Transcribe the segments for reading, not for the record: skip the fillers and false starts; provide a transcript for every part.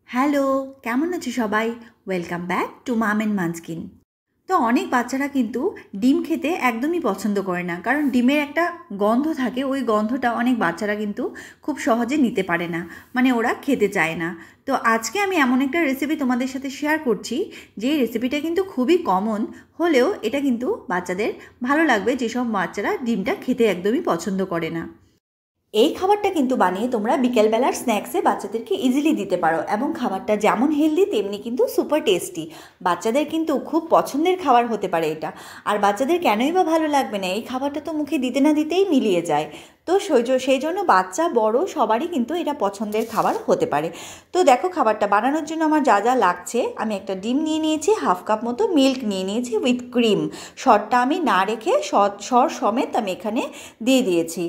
Hello, কেমন আছো সবাই? Welcome back to mum and মানস্কিন। তো অনেক বাচ্চারা কিন্তু ডিম খেতে একদমই পছন্দ করে না, কারণ ডিমের একটা গন্ধ থাকে। ওই গন্ধটা অনেক বাচ্চারা কিন্তু খুব সহজে নিতে পারে না, মানে ওরা খেতে চায় না। তো আজকে আমি এমন একটা রেসিপি তোমাদের সাথে শেয়ার করছি, যে রেসিপিটা কিন্তু খুবই কমন হলেও এটা কিন্তু বাচ্চাদের ভালো লাগবে, যেসব বাচ্চারা ডিমটা খেতে একদমই পছন্দ করে না। এই খাবারটা কিন্তু বানিয়ে তোমরা বিকেলবেলার স্ন্যাক্সে বাচ্চাদেরকে ইজিলি দিতে পারো, এবং খাবারটা যেমন হেলদি তেমনি কিন্তু সুপার টেস্টি। বাচ্চাদের কিন্তু খুব পছন্দের খাবার হতে পারে এটা। আর বাচ্চাদের কেনই বা ভালো লাগবে না? এই খাবারটা তো মুখে দিতে না দিতেই মিলিয়ে যায়। তো সেই জন্য বাচ্চা বড় সবারই কিন্তু এটা পছন্দের খাবার হতে পারে। তো দেখো, খাবারটা বানানোর জন্য আমার যা যা লাগছে, আমি একটা ডিম নিয়ে নিয়েছি, হাফ কাপ মতো মিল্ক নিয়ে নিয়েছি উইথ ক্রিম। সরটা আমি না রেখে সর সমেত আমি এখানে দিয়ে দিয়েছি।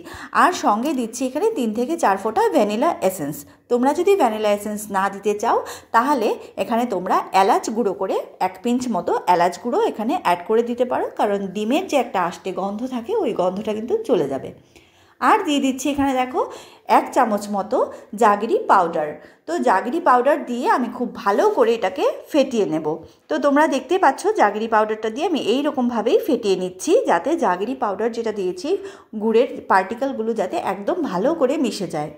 আর সঙ্গে দিচ্ছি এখানে 3 থেকে 4 ফোঁটা ভ্যানিলা এসেন্স। তোমরা যদি ভ্যানিলা এসেন্স না দিতে চাও, তাহলে এখানে তোমরা এলাচ গুঁড়ো করে 1 পিঞ্চ মতো এলাচ গুঁড়ো এখানে অ্যাড করে দিতে পারো, কারণ ডিমের যে একটা আষ্টে গন্ধ থাকে ওই গন্ধটা কিন্তু চলে যাবে। আর দিয়ে দিচ্ছি এখানে দেখো 1 চামচ মতো জাগরি পাউডার। তো জাগরি পাউডার দিয়ে আমি খুব ভালো করে এটাকে ফেটিয়ে নেব। তো তোমরা দেখতে পাচ্ছ জাগরি পাউডারটা দিয়ে আমি এই রকমভাবেই ফেটিয়ে নিচ্ছি, যাতে জাগরি পাউডার যেটা দিয়েছি গুড়ের পার্টিকেলগুলো যাতে একদম ভালো করে মিশে যায়।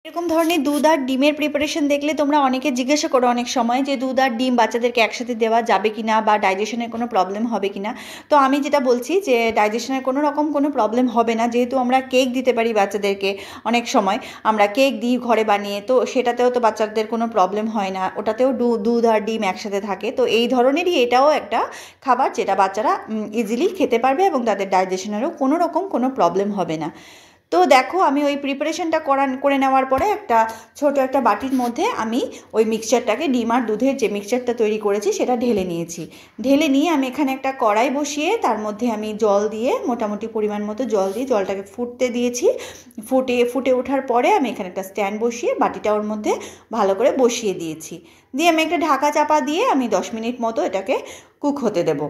এরকম ধরনের দুধ আর ডিমের প্রিপারেশন দেখলে তোমরা অনেকে জিজ্ঞাসা করো অনেক সময়, যে দুধ আর ডিম বাচ্চাদেরকে একসাথে দেওয়া যাবে কি না, বা ডাইজেশনের কোনো প্রবলেম হবে কি না। তো আমি যেটা বলছি যে ডাইজেশনের কোনো প্রবলেম হবে না, যেহেতু আমরা কেক দিতে পারি বাচ্চাদেরকে। অনেক সময় আমরা কেক দিই ঘরে বানিয়ে, তো সেটাতেও তো বাচ্চাদের কোনো প্রবলেম হয় না, ওটাতেও দুধ আর ডিম একসাথে থাকে। তো এই ধরনেরই এটাও একটা খাবার যেটা বাচ্চারা ইজিলি খেতে পারবে, এবং তাদের ডাইজেশনেরও কোনো প্রবলেম হবে না। তো দেখো, আমি ওই প্রিপারেশনটা করে নেওয়ার পরে ছোট একটা বাটির মধ্যে আমি ওই মিক্সচারটাকে, ডিম আর দুধের যে মিক্সচারটা তৈরি করেছি সেটা ঢেলে নিয়েছি। ঢেলে নিয়ে আমি এখানে একটা কড়াই বসিয়ে তার মধ্যে আমি জল দিয়ে, মোটামুটি পরিমাণ মতো জল দিয়ে জলটাকে ফুটতে দিয়েছি। ফুটে ওঠার পরে আমি এখানে একটা স্ট্যান্ড বসিয়ে বাটিটা ওর মধ্যে ভালো করে বসিয়ে দিয়েছি। দিয়ে আমি একটা ঢাকা চাপা দিয়ে আমি 10 মিনিট মতো এটাকে কুক হতে দেবো।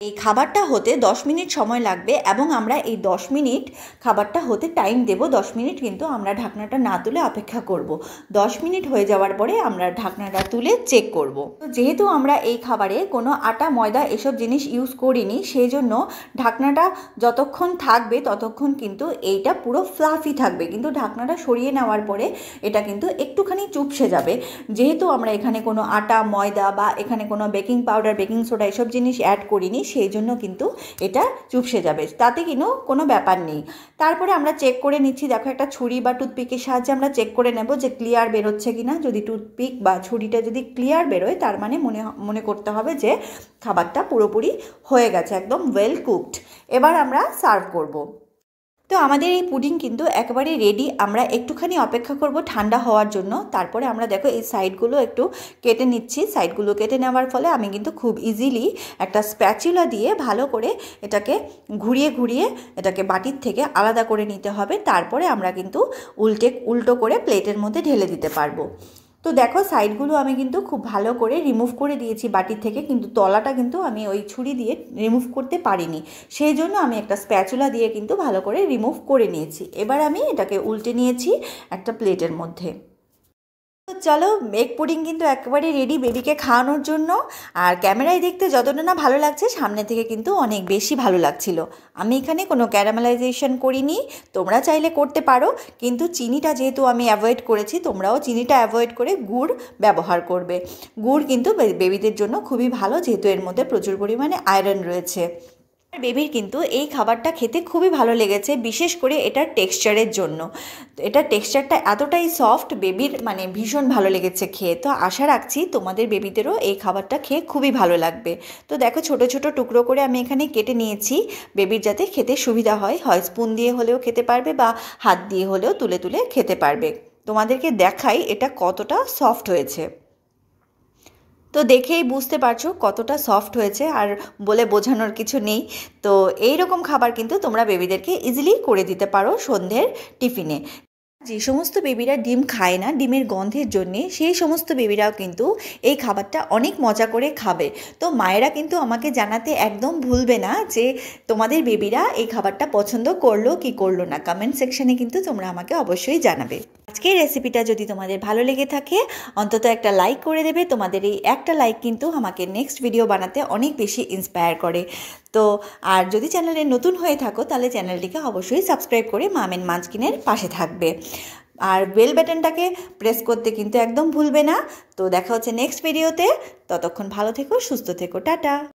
এই খাবারটা হতে 10 মিনিট সময় লাগবে, এবং আমরা এই 10 মিনিট খাবারটা হতে টাইম দেব। 10 মিনিট কিন্তু আমরা ঢাকনাটা না তুলে অপেক্ষা করব। 10 মিনিট হয়ে যাওয়ার পরে আমরা ঢাকনাটা তুলে চেক করব। তো যেহেতু আমরা এই খাবারে কোনো আটা ময়দা এসব জিনিস ইউজ করিনি, সেই জন্য ঢাকনাটা যতক্ষণ থাকবে ততক্ষণ কিন্তু এইটা পুরো ফ্লাফি থাকবে, কিন্তু ঢাকনাটা সরিয়ে নেওয়ার পরে এটা কিন্তু একটুখানি চুপসে যাবে। যেহেতু আমরা এখানে কোনো আটা ময়দা বা এখানে কোনো বেকিং পাউডার বেকিং সোডা এসব জিনিস অ্যাড করিনি, সেই জন্য কিন্তু এটা চুপসে যাবে, তাতে কিন্তু কোনো ব্যাপার নেই। তারপরে আমরা চেক করে নিচ্ছি। দেখো, একটা ছুরি বা টুথপিকের সাহায্যে আমরা চেক করে নেব যে ক্লিয়ার বেরোচ্ছে কিনা। যদি টুথপিক বা ছুরিটা যদি ক্লিয়ার বেরোয়, তার মানে মনে করতে হবে যে খাবারটা পুরোপুরি হয়ে গেছে, একদম ওয়েল কুকড। এবার আমরা সার্ভ করব। তো আমাদের এই পুডিং কিন্তু একেবারে রেডি। আমরা একটুখানি অপেক্ষা করব ঠান্ডা হওয়ার জন্য। তারপরে আমরা দেখো এই সাইডগুলো একটু কেটে নিচ্ছি। সাইডগুলো কেটে নেওয়ার ফলে আমি কিন্তু খুব ইজিলি একটা স্প্যাচুলা দিয়ে ভালো করে এটাকে ঘুরিয়ে এটাকে বাটির থেকে আলাদা করে নিতে হবে। তারপরে আমরা কিন্তু উল্টো করে প্লেটের মধ্যে ঢেলে দিতে পারবো। তো দেখো, সাইডগুলো আমি কিন্তু খুব ভালো করে রিমুভ করে দিয়েছি বাটির থেকে, কিন্তু তলাটা কিন্তু আমি ওই ছুরি দিয়ে রিমুভ করতে পারিনি। সেই জন্য আমি একটা স্প্যাচুলা দিয়ে কিন্তু ভালো করে রিমুভ করে নিয়েছি। এবার আমি এটাকে উল্টে নিয়েছি একটা প্লেটের মধ্যে। তো চলো, এগ পুডিং কিন্তু একেবারে রেডি বেবিকে খাওয়ানোর জন্য। আর ক্যামেরায় দেখতে যতটা না ভালো লাগছে, সামনে থেকে কিন্তু অনেক বেশি ভালো লাগছিল। আমি এখানে কোনো ক্যারামেলাইজেশন করিনি, তোমরা চাইলে করতে পারো, কিন্তু চিনিটা যেহেতু আমি অ্যাভয়েড করেছি, তোমরাও চিনিটা অ্যাভয়েড করে গুড় ব্যবহার করবে। গুড় কিন্তু বেবিদের জন্য খুবই ভালো, যেহেতু এর মধ্যে প্রচুর পরিমাণে আয়রন রয়েছে। বেবির কিন্তু এই খাবারটা খেতে খুবই ভালো লেগেছে, বিশেষ করে এটার টেক্সচারের জন্য। তো এটার টেক্সচারটা এতটাই সফট, বেবির মানে ভীষণ ভালো লেগেছে খেয়ে। তো আশা রাখছি তোমাদের বেবিদেরও এই খাবারটা খেয়ে খুবই ভালো লাগবে। তো দেখো, ছোট ছোট টুকরো করে আমি এখানে কেটে নিয়েছি, বেবির যাতে খেতে সুবিধা হয়। হয় স্পুন দিয়ে হলেও খেতে পারবে, বা হাত দিয়ে হলেও তুলে তুলে খেতে পারবে। তোমাদেরকে দেখাই এটা কতটা সফট হয়েছে। তো দেখেই বুঝতে পারছো কতটা সফট হয়েছে, আর বলে বোঝানোর কিছু নেই। তো এই রকম খাবার কিন্তু তোমরা বেবিদেরকে ইজিলি করে দিতে পারো সন্ধ্যের টিফিনে। যে সমস্ত বেবিরা ডিম খায় না ডিমের গন্ধের জন্যে, সেই সমস্ত বেবিরাও কিন্তু এই খাবারটা অনেক মজা করে খাবে। তো মায়েরা কিন্তু আমাকে জানাতে একদম ভুলবে না যে তোমাদের বেবিরা এই খাবারটা পছন্দ করলো কি করলো না। কমেন্ট সেকশানে কিন্তু তোমরা আমাকে অবশ্যই জানাবে। আজকের রেসিপিটা যদি তোমাদের ভালো লেগে থাকে অন্তত একটা লাইক করে দেবে। তোমাদের এই একটা লাইক কিন্তু আমাকে নেক্সট ভিডিও বানাতে অনেক বেশি ইন্সপায়ার করে। তো আর যদি চ্যানেলে নতুন হয়ে থাকো তাহলে চ্যানেলটিকে অবশ্যই সাবস্ক্রাইব করে মাম এন্ড মানচকিনের পাশে থাকবে। আর বেল বাটনটাকে প্রেস করতে কিন্তু একদম ভুলবে না। তো দেখা হচ্ছে নেক্সট ভিডিওতে। ততক্ষণ ভালো থেকো, সুস্থ থেকো, টাটা।